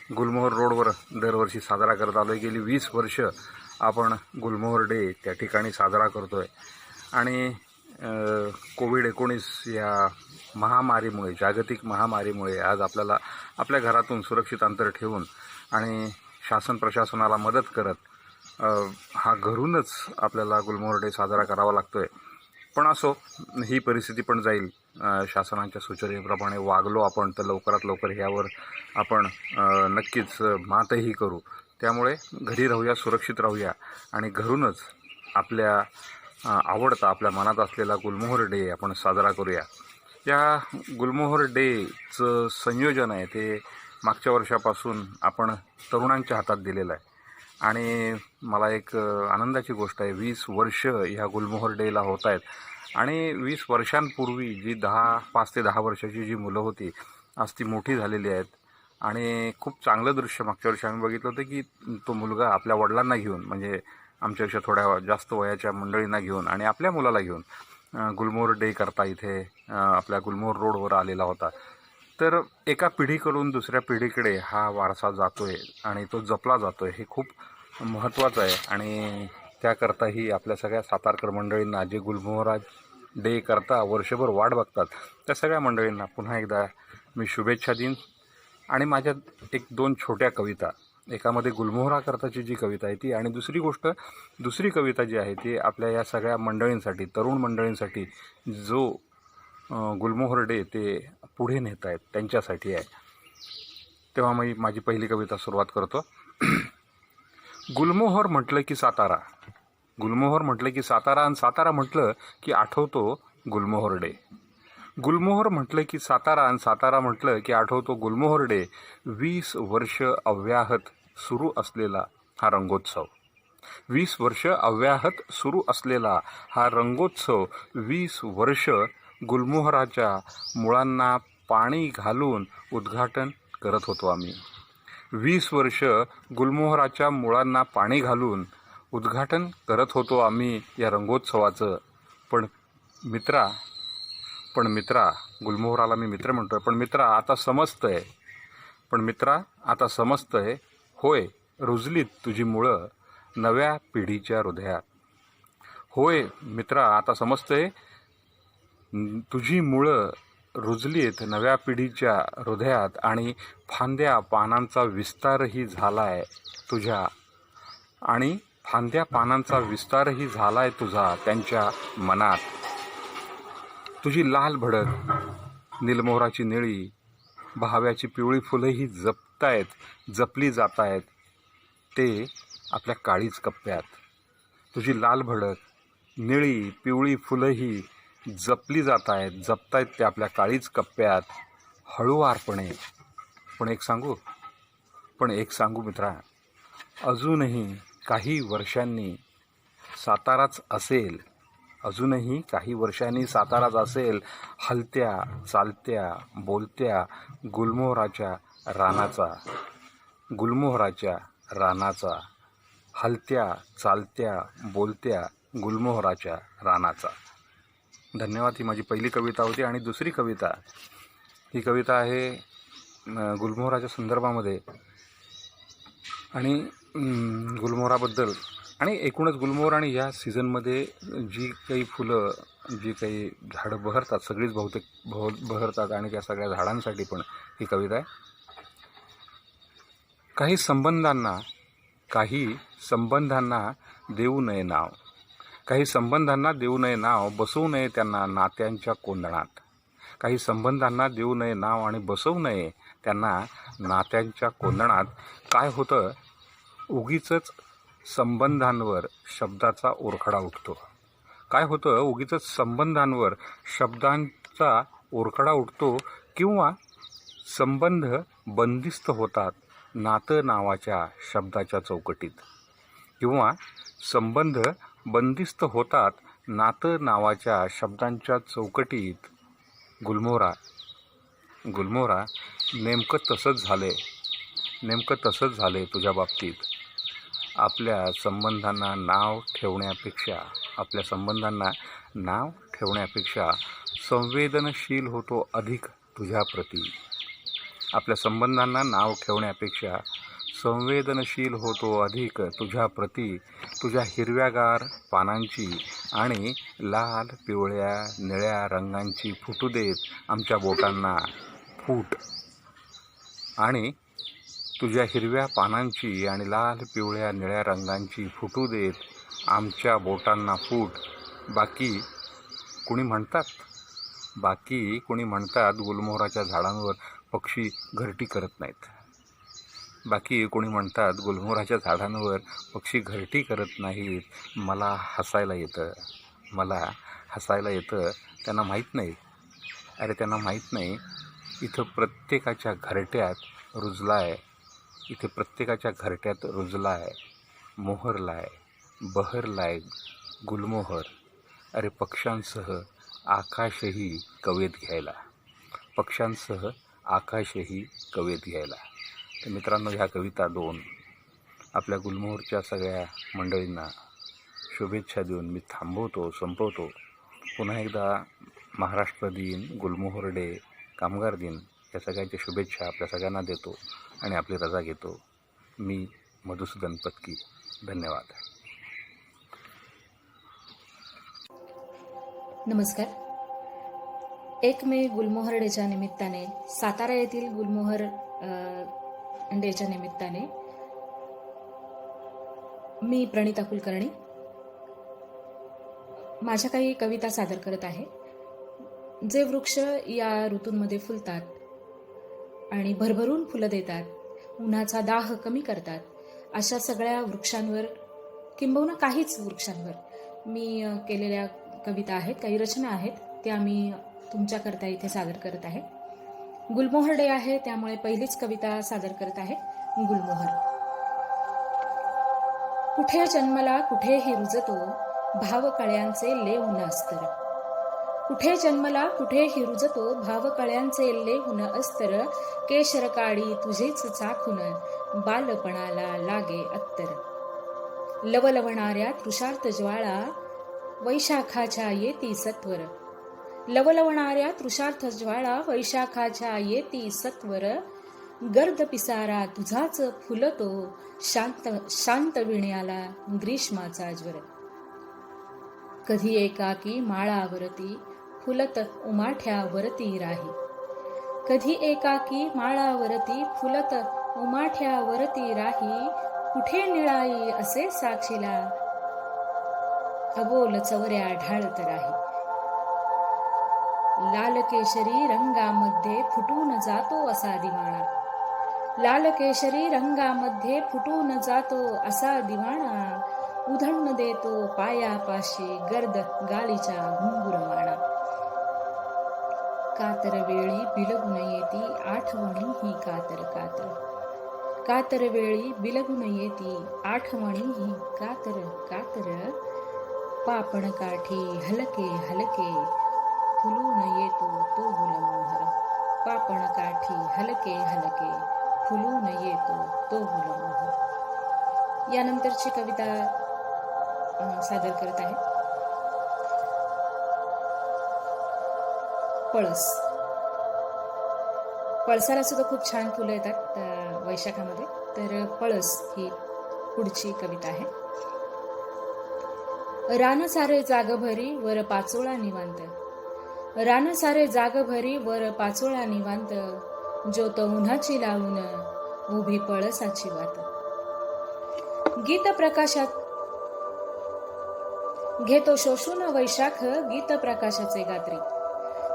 गुलमोहर रोडवर दरवर्षी साजरा करत आलो आहे. गेली 20 वर्ष आपण गुलमोहर डे त्या ठिकाणी साजरा करतो आहे. आणि कोविड-19 या महामारीमुळे, जागतिक महामारीमुळे आज आपल्याला आपल्या घरातून सुरक्षित अंतर ठेवून आणि शासन प्रशासनाला मदत करत हा घरूनच आपल्याला गुलमोहर डे साजरा करावा लागतो आहे. पण असो, ही परिस्थिती पण जाईल. शासनाच्या सूचनेप्रमाणे वागलो आपण तर लवकरात लवकर यावर आपण नक्कीच मातही करू. त्यामुळे घरी राहूया, सुरक्षित राहूया आणि घरूनच आपल्या आवडता, आपल्या मनात असलेला गुलमोहर डे आपण साजरा करूया. या गुलमोहर डेचं संयोजन आहे ते मागच्या वर्षापासून आपण तरुणांच्या हातात दिलेलं आहे आणि मला एक आनंदाची गोष्ट आहे, 20 वर्ष ह्या गुलमोहर डेला होत आहेत. आणि 20 वर्षांपूर्वी जी 5 ते 10 वर्षाची जी मुलं होती, आज ती मोठी झालेली आहेत. आणि खूप चांगलं दृश्य मागच्या वर्षी आम्ही बघितलं होतं की तो मुलगा आपल्या वडिलांना घेऊन, म्हणजे आमच्यापेक्षा थोड्या जास्त वयाच्या मंडळींना घेऊन आणि आपल्या मुलाला घेऊन गुलमोहर डे करता इथे आपल्या गुलमोहर रोडवर आलेला होता. तर एका पिढीकडून दुसऱ्या पिढीकडे हा वारसा जातो आहे आणि तो जपला जातो आहे, हे खूप महत्त्वाचं आहे. आणि त्याकरताही आपल्या सगळ्या सातारकर मंडळींना जे गुलमोहर डे करता वर्षभर वाट बघतात, त्या सगळ्या मंडळींना पुन्हा एकदा मी शुभेच्छा देईन. आणि माझ्या 1-2 छोट्या कविता, एकामध्ये गुलमोहराकरताची जी कविता आहे ती, आणि दुसरी कविता जी आहे ती आपल्या या सगळ्या मंडळींसाठी, तरुण मंडळींसाठी जो गुलमोहर डे ते पुढे नेत आहेत त्यांच्यासाठी आहे. तेव्हा मी माझी पहिली कविता सुरुवात करतो. गुलमोहर म्हटलं की सातारा, गुलमोहर म्हटलं की सातारा, आणि सातारा म्हटलं की आठवतो गुलमोहर डे. गुलमोहर म्हटलं की सातारा, आणि सातारा म्हटलं की आठवतो गुलमोहर डे. 20 वर्ष अव्याहत सुरू असलेला हा रंगोत्सव, 20 वर्ष अव्याहत सुरू असलेला हा रंगोत्सव, 20 वर्ष गुलमोहराच्या मुळांना पाणी घालून उद्घाटन करत होतो आम्ही. 20 वर्ष गुलमोहराच्या मुळांना पाणी घालून उद्घाटन करत होतो आम्ही या रंगोत्सवाचं. पण मित्रा, गुलमोहराला मी मित्र म्हणतोय, पण मित्रा आता समजतंय, होय रुजलीत तुझी मुळं नव्या पिढीच्या हृदयात. होय मित्रा, आता समजतंय तुझी मुळं रुजलीत नव्या पिढीच्या हृदयात, आणि फांद्या पानांचा विस्तारही झालाय तुझ्या, आणि फांद्या पानांचा विस्तारही झालाय तुझा त्यांच्या मनात. तुझी लाल भडक नीलमोहराची निळी, बहाव्याची पिवळी फुलंही जपली जात आहेत ते आपल्या काळीच कप्प्यात. तुझी लाल भडक निळी पिवळी फुलंही जपतायत ते आपल्या काळीच कप्प्यात. हळुवारपणे. पण एक सांगू मित्रा, अजूनही काही वर्षांनी साताराच असेल, हलत्या चालत्या बोलत्या गुलमोहराच्या रानाचा, हलत्या चालत्या बोलत्या गुलमोहराच्या रानाचा. धन्यवाद. ही माझी पहिली कविता होती. आणि दुसरी कविता, ही कविता आहे गुलमोहराच्या संदर्भामध्ये आणि गुलमोहराबद्दल, आणि एकूणच गुलमोहर आणि या सीझनमध्ये जी काही फुलं, जी काही झाडं बहरतात, सगळीच बहुतेक बहरतात, आणि त्या सगळ्या झाडांसाठी पण ही कविता आहे. काही संबंधांना देऊ नये नाव, काही संबंधांना देऊ नये नाव, बसवू नये त्यांना नात्यांच्या कोंदणात. काही संबंधांना देऊ नये नाव आणि बसवू नये त्यांना नात्यांच्या कोंदणात. काय होतं, उगीचच संबंधांवर शब्दाचा ओरखडा उठतो. किंवा संबंध बंदिस्त होतात नातं नावाच्या शब्दाच्या चौकटीत. गुलमोहरा, नेमकं तसंच झालंय तुझ्या बाबतीत. आपल्या संबंधांना नाव ठेवण्यापेक्षा संवेदनशील होतो अधिक तुझ्याप्रती. आपल्या संबंधांना नाव ठेवण्यापेक्षा संवेदनशील होतो अधिक तुझ्याप्रती. तुझ्या हिरव्यागार पानांची आणि लाल पिवळ्या निळ्या रंगांची फुटू देत आमच्या बोटांना फूट. आणि तुझ्या हिरव्या पानांची आणि लाल पिवळ्या निळ्या रंगांची फुटू देत आमच्या बोटांना फूट. बाकी कुणी म्हणतात गुलमोहराच्या झाडांवर पक्षी घरटी करत नाहीत. गुलमोहराच्या झाडांवर पक्षी घरटी करत नाहीत. मला हसायला येतं. त्यांना माहीत नाही इथं प्रत्येकाच्या घरट्यात रुजलाय, मोहरलाय, बहरलाय गुलमोहर. अरे पक्ष्यांसह आकाशही कवेत घ्यायला. तर मित्रांनो, ह्या कविता 2 आपल्या गुलमोहरच्या सगळ्या मंडळींना शुभेच्छा देऊन मी संपवतो. पुन्हा एकदा महाराष्ट्र दिन, गुलमोहर डे, कामगार दिन या सगळ्यांच्या शुभेच्छा आपल्या सगळ्यांना देतो आणि आपली रजा घेतो. मी मधुसूदन पत्की. धन्यवाद. नमस्कार. 1 मे गुलमोहर डेच्या निमित्ताने, सातारा येथील गुलमोहर डेच्या निमित्ताने मी प्रणिता कुलकर्णी माझ्या काही कविता सादर करत आहे. जे वृक्ष या ऋतूंमध्ये फुलतात आणि भरभरून फुलं देतात, उन्हाचा दाह कमी करतात, अशा सगळ्या वृक्षांवर किंबहुना काहीच वृक्षांवर मी केलेल्या कविता आहेत, काही रचना आहेत, त्या मी तुमच्याकरता इथे सादर करत आहे. गुलमोहर डे आहे, त्यामुळे पहिलीच कविता सादर करत आहे. गुलमोहर. कुठे जन्मला कुठेही रुजतो, भाव कळ्यांचे लेऊन अस्तर. कुठे जन्मला कुठेही रुजतो, भाव कळ्यांचे लेऊन अस्तर. केशर काळी तुझेच चाखून, बालपणाला लागे अत्तर. लवलवणाऱ्या तृषार्थ ज्वाळा, वैशाखाच्या येती सत्वर. लवलवणाऱ्या तृषार्थ ज्वाळा, वैशाखाच्या येती सत्वर. गर्द पिसारा तुझाच फुलतो, शांत विण्याला ग्रीष्माचा ज्वर. कधी एकाकी माळावरती फुलत उमाठ्यावरती राही. कधी एकाकी माळावरती फुलत उमाठ्यावरती राही. कुठे निळाई असे साक्षीला, अबोल चवऱ्या ढाळत राही. लाल केशरी रंगामध्ये फुटून जातो असा दिवाणा. लाल केशरी रंगामध्ये फुटून जातो असा दिवाणा. उधळून देतो पायापाशी गर्द गालीच्या घुंगुरमाणा. कातर वेळी बिलगुन येती आठवणी ही कातर कातर. कातर वेळी बिलगुन येती आठवणी ही कातर कातर. पापण काठी हलके हलके फुलून येतो तो गुलमोहर. पापण काठी हलके हलके फुलून येतो तो गुलमोहर. यानंतरची कविता सादर करत आहे. पळस. पळसाला सुद्धा खूप छान फुलं येतात वैशाखामध्ये. तर पळस ही पुढची कविता आहे. रान सारे जागभरी वर पाचोळा निवांत. रान सारे जागभरी वर पाचोळा निवांत. ज्योत उन्हाची लावून उभी पळसाची वात. गीत प्रकाशात घेतो शोषून वैशाख गीत प्रकाशाचे गात्री.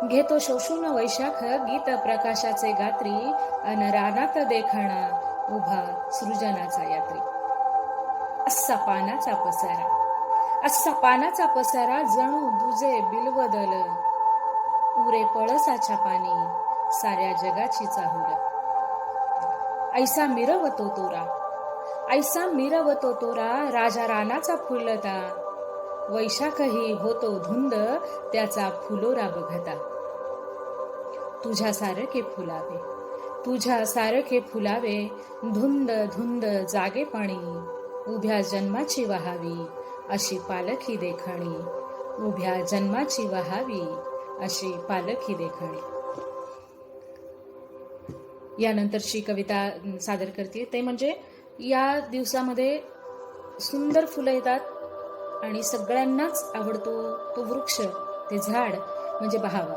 घेतो शोषून वैशाख गीत प्रकाशाचे गात्री. अन रानात देखणा उभा सृजनाचा यात्री. असा पानाचा पसारा, असा पानाचा पसारा जणू दुजे बिलवदल. उरे पळसाच्या पाणी साऱ्या जगाची चाहूल. ऐसा मिरवतो तोरा, ऐसा मिरवतो तोरा. राजा रानाचा फुलता वैशाखही होतो धुंद त्याचा फुलोरा बघता. तुझ्या सारखे फुलावे, तुझ्या सारखे फुलावे. धुंद धुंद जागे पाणी उभ्या जन्माची वहावी अशी पालखी देखणी. उभ्या जन्माची वहावी अशी पालखी देखणी. यानंतरची कविता सादर करते ते म्हणजे या दिवसामध्ये सुंदर फुलं येतात आणि सगळ्यांनाच आवडतो तो वृक्ष, ते झाड म्हणजे बहावा.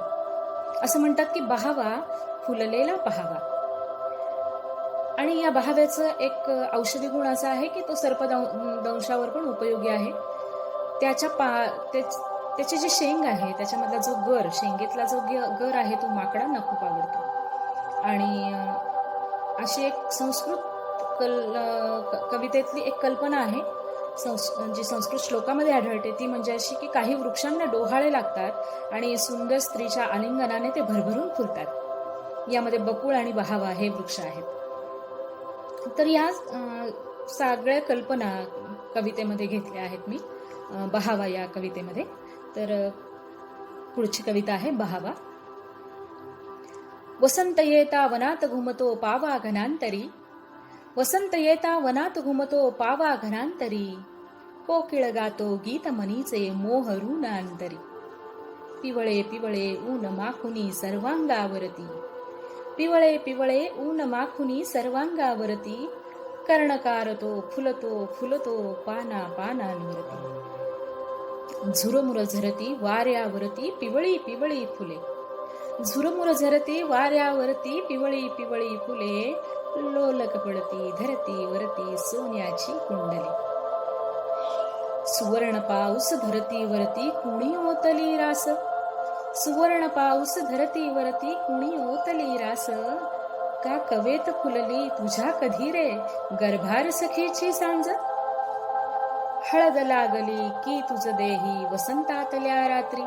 असं म्हणतात की बहावा फुललेला पहावा. आणि या बहाव्याचं एक औषधी गुण असा आहे की तो सर्पदंशावर पण उपयोगी आहे. त्याची जी शेंग आहे, त्याच्यामधला जो गर, शेंगेतला जो गर आहे तो माकडांना खूप आवडतो. आणि अशी एक संस्कृत कवितेतली एक कल्पना आहे, जी संस्कृत श्लोकामध्ये आढळते, ती म्हणजे अशी की काही वृक्षांना डोहाळे लागतात आणि सुंदर स्त्रीच्या आलिंगनाने ते भरभरून फुलतात. यामध्ये बकुळ आणि बहावा हे वृक्ष आहेत. तर या सगळ्या कल्पना कवितेमध्ये घेतल्या आहेत मी, बहावा या कवितेमध्ये. तर पुढची कविता आहे बहावा. वसंत येता वनात घुमतो पावा घनांतरी, वसंत येता वनात घुमतो पावा घनांतरी, कोकिळ गातो गीत मनीचे मोहरून अंतरी. पिवळे पिवळे ऊन माखुनी सर्वांगावरती, पिवळे पिवळे ऊन माखुनी सर्वांगावरती, कर्णकार तो फुलतो फुलतो पाना पानांवरती. झुरमुर झरती वाऱ्यावरती पिवळी पिवळी फुले, झुरमुर झरती वाऱ्यावरती पिवळी पिवळी फुले, लोलक पडती धरती वरती सोन्याची कुंडले. सुवर्ण पाऊस धरतीवरती कुणी ओतली रास, सुवर्ण पाऊस धरतीवरती कुणी ओतली रास, का कवेत फुलली तुझ्या कधी रे गर्भार सखीची सांज. हळद लागली की तुझ देही वसंतातल्या रात्री,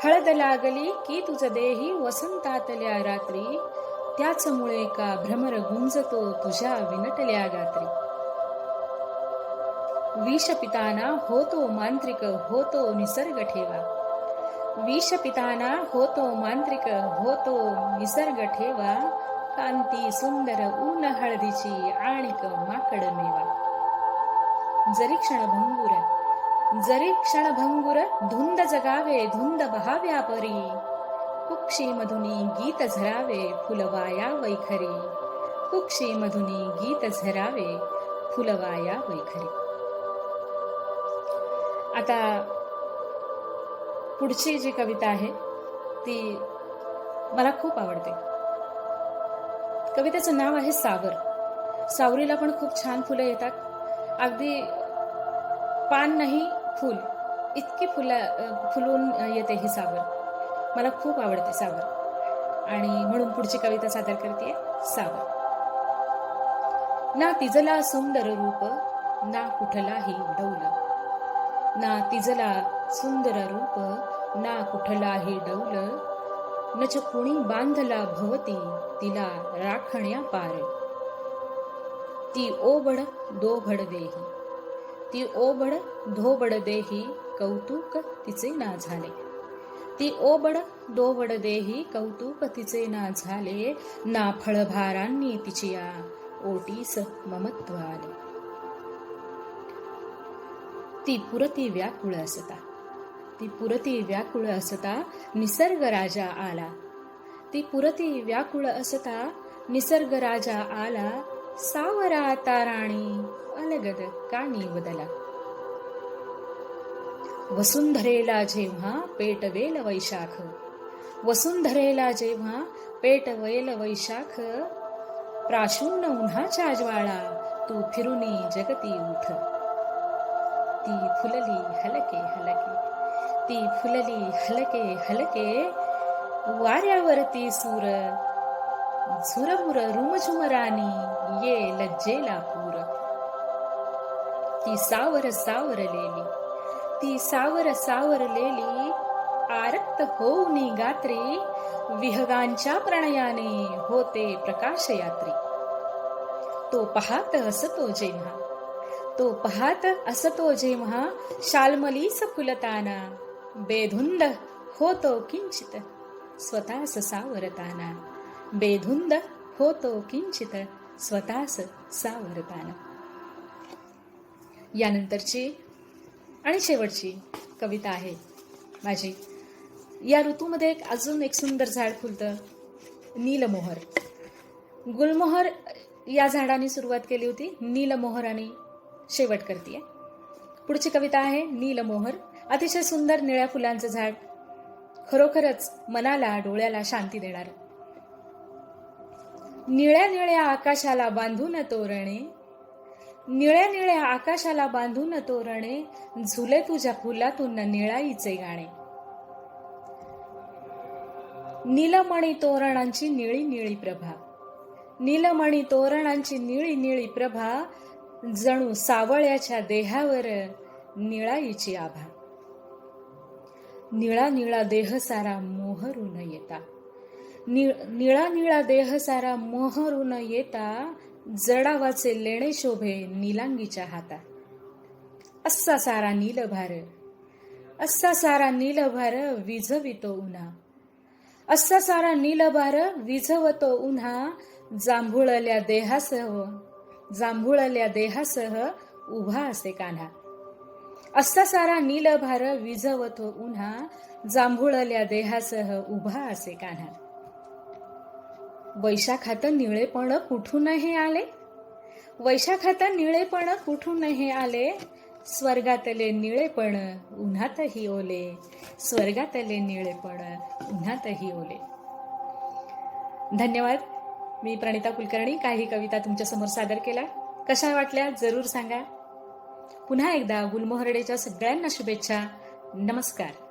हळद लागली की तुझ देही वसंतातल्या रात्री, त्याचमुळे का भ्रमर गुंजतो तुझ्या विनटल्या गात्री. विष पिताना होतो मांत्रिक होतो निसर्ग ठेवा, विष पिताना होतो मांत्रिक होतो निसर्ग ठेवा, कांती सुंदर ऊन हळदीची आणिक माकड मेवा. जरी क्षणभंगुर धुंद जगावे धुंद बहाव्या परी, कुक्षी मधुनी गीत झरावे फुलवाया वैखरी, कुक्षी मधुनी गीत झरावे फुलवाया वैखरी. आता पुढची जी कविता आहे ती मला खूप आवडते. कवितेचं नाव आहे सावर. सावरीला पण खूप छान फुलं येतात, अगदी पान नाही फुल इतकी फुलून येते ही सावर. मला खूप आवडते सावर आणि म्हणून पुढची कविता सादर करते सावर. ना तिजला सुंदर रूप ना कुठलाही डौल, ना तिजला सुंदर रूप ना कुठलाही डौल, नच कुणी बांधला भवती तिला राखण्या पार. ती ओबड दोबड देही, ती ओबड धोबड देही कौतुक तिचे ना झाले, ती ओबड दोबड देही कौतुक तिचे ना झाले, ना फळभारांनी तिचिया ओटीस ममत्व आले. ती पुरती व्याकुळ असता, ती पुरती व्याकुळ असता निसर्ग राजा आला, ती पुरती व्याकुळ असता निसर्ग राजा आला, सावरा आता राणी अलगद कानी बदला. वसुंधरेला जेव्हा पेटवेल वैशाख, वसुंधरेला जेव्हा पेटवेल वैशाख, प्राशुन्न उन्हाच्या ज्वाळा तू फिरुनी जगती उठ. ती फुलली हलके हलके, ती फुलली हलके हलके, वाऱ्यावरती सूर झुरमुर रुमझुमरानी ये लज्जेला पूर. ती सावर सावरलेली, ती सावर सावरलेली, आरक्त होऊनी गात्री, विहगांच्या प्रणयाने होते प्रकाश यात्री. तो पाहत असतो जेव्हा, तो पाहत असतो जेव्हा, शाल्मलीस फुलताना, बेधुंद होतो किंचित स्वतःस सावरताना, बेधुंद होतो किंचित स्वतःस सावरताना. यानंतरची आणि शेवटची कविता आहे माझी. या ऋतूमध्ये अजून एक सुंदर झाड फुलतं, नीलमोहर. गुलमोहर या झाडाने सुरुवात केली होती, नीलमोहराने शेवट करते. पुढची कविता आहे नीलमोहर. अतिशय सुंदर निळ्या फुलांचं झाड, खरोखरच मनाला डोळ्याला शांती देणार. निळ्या निळ्या आकाशाला बांधून तोरणे, निळ्या निळ्या आकाशाला बांधून तोरणे, झुले तुझ्या फुलातून निळाईचे गाणे. नीलमणी तोरणांची निळी निळी प्रभा, नीलमणी तोरणांची निळी निळी प्रभा, जणू सावळ्याच्या देहावर निळाईची आभा. निळा निळा देह सारा मोहरून येता, निळा निळा देह सारा मोहरून येता, जडावाचे लेणे शोभे निलांगीच्या हाता. असा सारा नीलभार, असा सारा नीलभार विझवितो उन्हा, असा सारा नीलभार विझवतो उन्हा, जांभुळल्या देहासह, जांभुळल्या देहासह उभा असे कान्हा. असा सारा नीलभार विझवतो उन्हा, जांभुळल्या देहासह उभा असे कान्हा. वैशाखात निळेपण कुठून हे आले, वैशाखात निळेपण कुठून हे आले, स्वर्गातले निळेपण उन्हातही ओले, स्वर्गातले निळेपण उन्हातही ओले. धन्यवाद. मी प्रणिता कुलकर्णी काही कविता तुमच्यासमोर सादर केल्या. कशा वाटल्या जरूर सांगा. पुन्हा एकदा गुलमोहर डेच्या सगळ्यांना शुभेच्छा. नमस्कार.